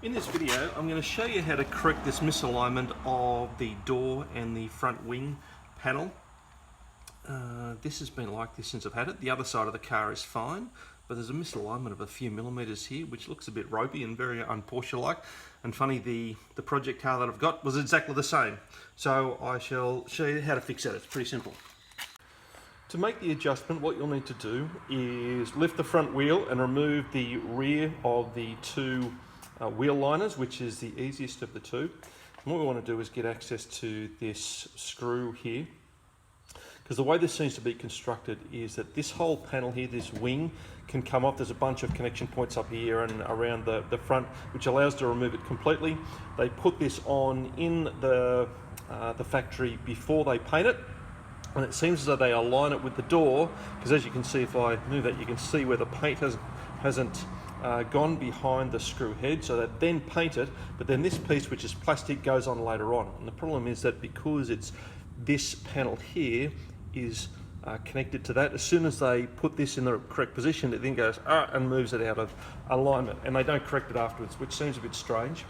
In this video, I'm going to show you how to correct this misalignment of the door and the front wing panel. This has been like this since I've had it. The other side of the car is fine, but there's a misalignment of a few millimeters here, which looks a bit ropey and very un-Porsche-like. And funny, the project car that I've got was exactly the same. So I shall show you how to fix that. It's pretty simple. To make the adjustment, what you'll need to do is lift the front wheel and remove the rear of the two wheel liners, which is the easiest of the two. And what we want to do is get access to this screw here, because the way this seems to be constructed is that this whole panel here, this wing, can come off. There's a bunch of connection points up here and around the front, which allows to remove it completely. They put this on in the factory before they paint it, and it seems as though they align it with the door, because as you can see, if I move that, you can see where the paint hasn't gone behind the screw head, so they then paint it, but then this piece, which is plastic, goes on later on. And the problem is that because it's this panel here is connected to that, as soon as they put this in the correct position, it then goes and moves it out of alignment, and they don't correct it afterwards, which seems a bit strange.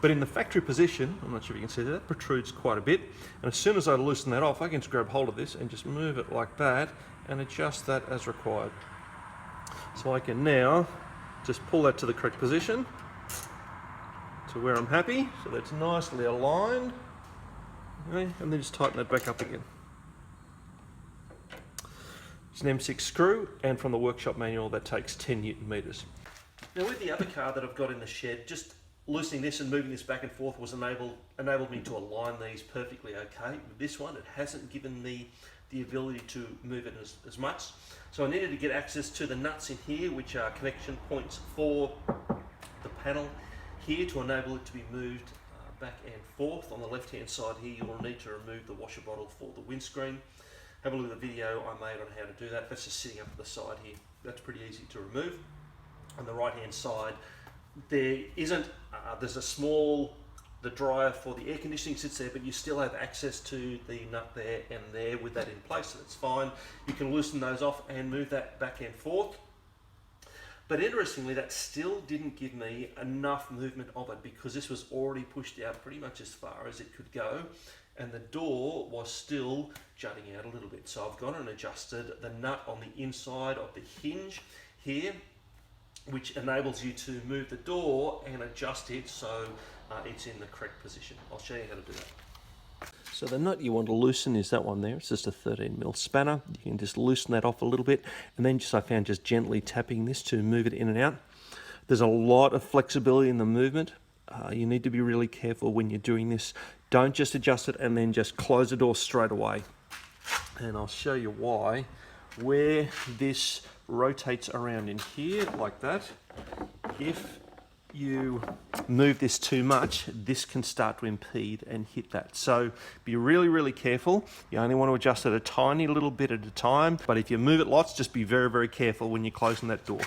But in the factory position, I'm not sure if you can see that protrudes quite a bit, and as soon as I loosen that off, I can just grab hold of this and just move it like that and adjust that as required. So I can now just pull that to the correct position to where I'm happy, so that's nicely aligned, okay, and then just tighten that back up again. It's an M6 screw, and from the workshop manual that takes 10 Newton meters. Now with the other car that I've got in the shed, just loosening this and moving this back and forth was enabled me to align these perfectly okay. With this one, it hasn't given me the ability to move it as much. So I needed to get access to the nuts in here, which are connection points for the panel here, to enable it to be moved back and forth. On the left hand side here, you will need to remove the washer bottle for the windscreen. Have a look at the video I made on how to do that. That's just sitting up at the side here. That's pretty easy to remove. On the right hand side, there's a small, the dryer for the air conditioning sits there, but you still have access to the nut there and there with that in place, so that's fine. You can loosen those off and move that back and forth. But interestingly, that still didn't give me enough movement of it, because this was already pushed out pretty much as far as it could go, and the door was still jutting out a little bit. So I've gone and adjusted the nut on the inside of the hinge here, which enables you to move the door and adjust it so it's in the correct position. I'll show you how to do that. So the nut you want to loosen is that one there. It's just a 13mm spanner. You can just loosen that off a little bit, and then I found just gently tapping this to move it in and out. There's a lot of flexibility in the movement. You need to be really careful when you're doing this. Don't just adjust it and then just close the door straight away. And I'll show you why. Where this rotates around in here like that, if you move this too much, this can start to impede and hit that. So be really, really careful. You only want to adjust it a tiny little bit at a time, but if you move it lots, just be very, very careful when you're closing that door.